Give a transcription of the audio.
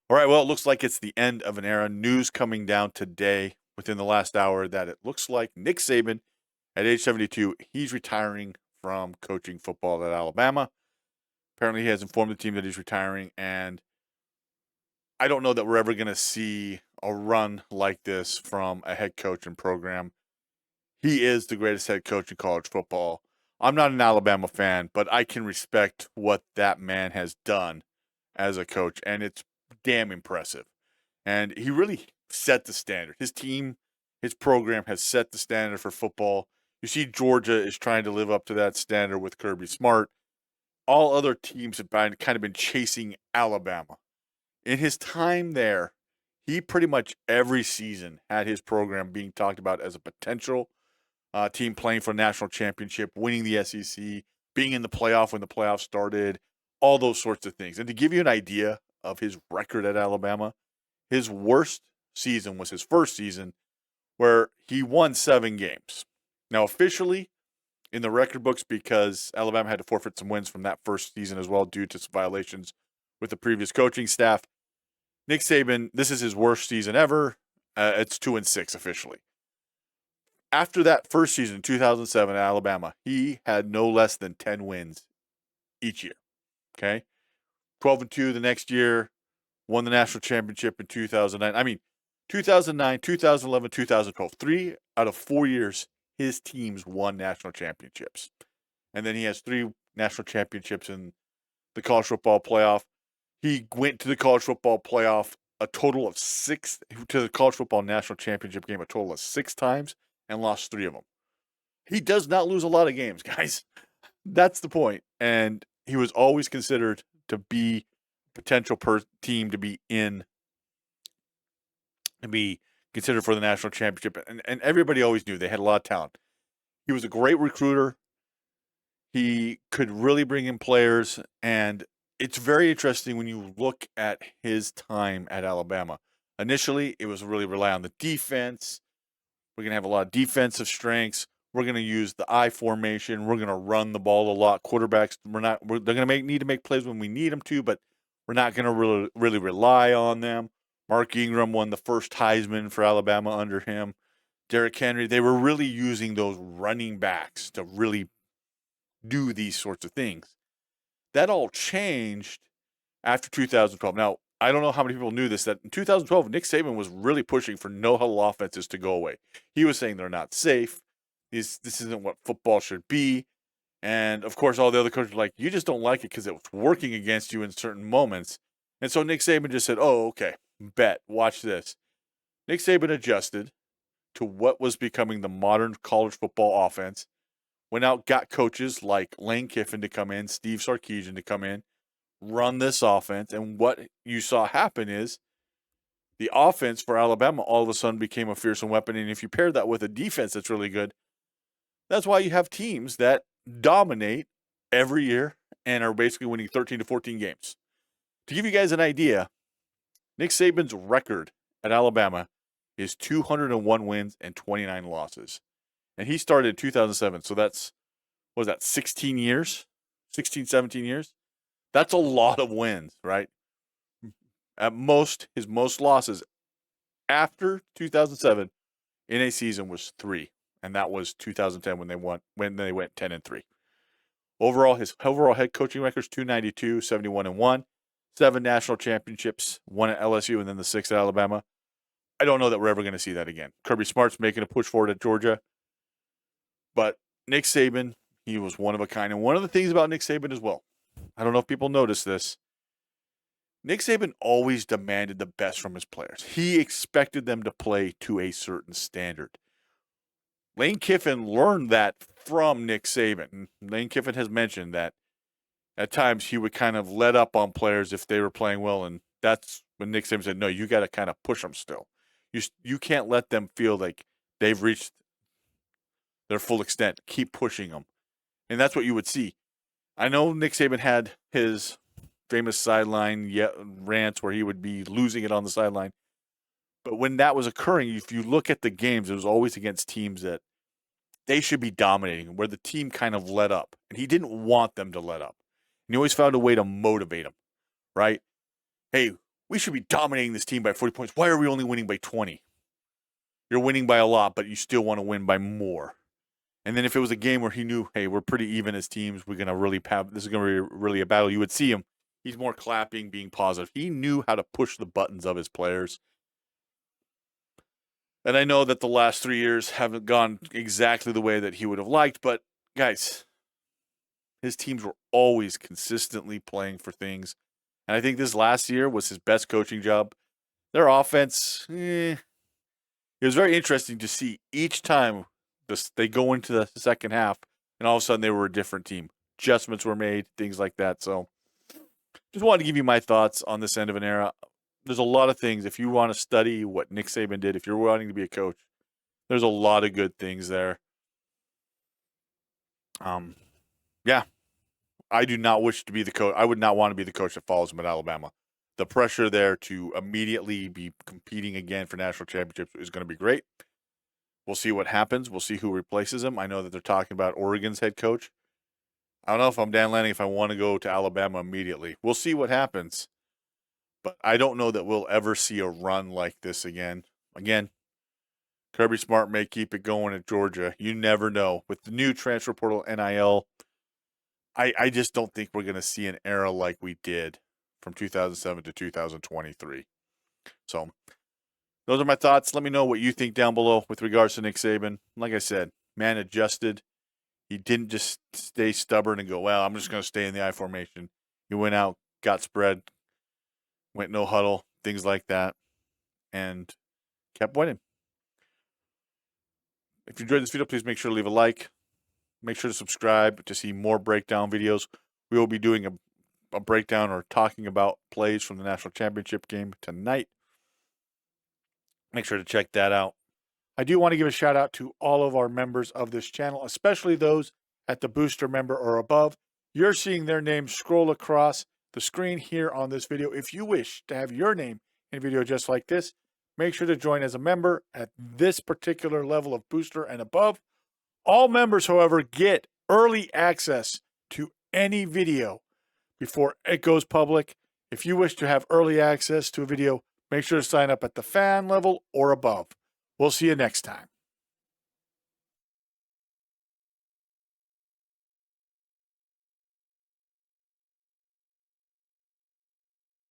All right, well, it looks like it's the end of an era. News coming down today within the last hour that it looks like Nick Saban, at age 72, he's retiring from coaching football at Alabama. Apparently, he has informed the team that he's retiring, and I don't know that we're ever going to see a run like this from a head coach and program. He is the greatest head coach in college football. I'm not an Alabama fan, but I can respect what that man has done as a coach, and it's damn impressive. And he really set the standard. His team, his program has set the standard for football. You see, Georgia is trying to live up to that standard with Kirby Smart. All other teams have kind of been chasing Alabama. In his time there, he pretty much every season had his program being talked about as a potential team playing for a national championship, winning the SEC, being in the playoff when the playoffs started, all those sorts of things. And to give you an idea of his record at Alabama, his worst season was his first season where he won 7 games. Now, officially in the record books, because Alabama had to forfeit some wins from that first season as well due to some violations with the previous coaching staff. Nick Saban, this is his worst season ever. It's 2-6 officially. After that first season, 2007 at Alabama, he had no less than 10 wins each year. Okay, 12-2 the next year, won the national championship in 2009. I mean, 2009, 2011, 2012. 3 out of 4 years, his teams won national championships. And then he has 3 national championships in the college football playoff. He went to the college football playoff a total of 6, to the college football national championship game a total of 6 times and lost 3 of them. He does not lose a lot of games, guys. That's the point. And he was always considered to be potential team to be in and be considered for the national championship. And everybody always knew they had a lot of talent. He was a great recruiter. He could really bring in players. And it's very interesting when you look at his time at Alabama. Initially, it was really rely on the defense. We're going to have a lot of defensive strengths. We're going to use the I formation. We're going to run the ball a lot. Quarterbacks, they're going to need to make plays when we need them to, but we're not going to really rely on them. Mark Ingram won the first Heisman for Alabama under him. Derrick Henry, they were really using those running backs to really do these sorts of things. That all changed after 2012. Now, I don't know how many people knew this, that in 2012, Nick Saban was really pushing for no-huddle offenses to go away. He was saying they're not safe. This isn't what football should be. And, of course, all the other coaches were like, you just don't like it because it was working against you in certain moments. And so Nick Saban just said, oh, okay, bet, watch this. Nick Saban adjusted to what was becoming the modern college football offense, went out, got coaches like Lane Kiffin to come in, Steve Sarkisian to come in, run this offense. And what you saw happen is the offense for Alabama all of a sudden became a fearsome weapon. And if you pair that with a defense that's really good, that's why you have teams that dominate every year and are basically winning 13 to 14 games. To give you guys an idea, Nick Saban's record at Alabama is 201 wins and 29 losses. And he started in 2007. So that's, what was that, 16 years? 16, 17 years? That's a lot of wins, right? At most, his most losses after 2007 in a season was 3, and that was 2010 when they went 10-3. Overall, his overall head coaching record is 292, 71-1, 7 national championships, 1 at LSU, and then the 6 at Alabama. I don't know that we're ever going to see that again. Kirby Smart's making a push forward at Georgia, but Nick Saban, he was one of a kind. And one of the things about Nick Saban as well, I don't know if people notice this, Nick Saban always demanded the best from his players. He expected them to play to a certain standard. Lane Kiffin learned that from Nick Saban. Lane Kiffin has mentioned that at times he would kind of let up on players if they were playing well, and that's when Nick Saban said, no, you got to kind of push them still. You can't let them feel like they've reached their full extent. Keep pushing them. And that's what you would see. I know Nick Saban had his famous sideline rants where he would be losing it on the sideline. But when that was occurring, if you look at the games, it was always against teams that they should be dominating, where the team kind of let up. And he didn't want them to let up. And he always found a way to motivate them, right? Hey, we should be dominating this team by 40 points. Why are we only winning by 20? You're winning by a lot, but you still want to win by more. And then if it was a game where he knew, hey, we're pretty even as teams, we're going to really have, this is going to be really a battle, you would see him. He's more clapping, being positive. He knew how to push the buttons of his players. And I know that the last 3 years haven't gone exactly the way that he would have liked, but guys, his teams were always consistently playing for things. And I think this last year was his best coaching job. Their offense, it was very interesting to see each time they go into the second half, and all of a sudden they were a different team. Adjustments were made, things like that. So just wanted to give you my thoughts on this end of an era. There's a lot of things. If you want to study what Nick Saban did, if you're wanting to be a coach, there's a lot of good things there. Yeah, I do not wish to be the coach. I would not want to be the coach that follows him at Alabama. The pressure there to immediately be competing again for national championships is going to be great. We'll see what happens. We'll see who replaces him. I know that they're talking about Oregon's head coach. I don't know if I'm Dan Lanning, if I want to go to Alabama immediately. We'll see what happens. But I don't know that we'll ever see a run like this again. Again, Kirby Smart may keep it going at Georgia. You never know. With the new transfer portal NIL, I just don't think we're going to see an era like we did from 2007 to 2023. So those are my thoughts. Let me know what you think down below with regards to Nick Saban. Like I said, man adjusted. He didn't just stay stubborn and go, well, I'm just going to stay in the I formation. He went out, got spread, went no huddle, things like that, and kept winning. If you enjoyed this video, please make sure to leave a like. Make sure to subscribe to see more breakdown videos. We will be doing a breakdown or talking about plays from the national championship game tonight. Make sure to check that out. I do want to give a shout out to all of our members of this channel, especially those at the booster member or above. You're seeing their names scroll across the screen here on this video. If you wish to have your name in a video just like this, make sure to join as a member at this particular level of booster and above. All members, however, get early access to any video before it goes public. If you wish to have early access to a video, make sure to sign up at the fan level or above. We'll see you next time.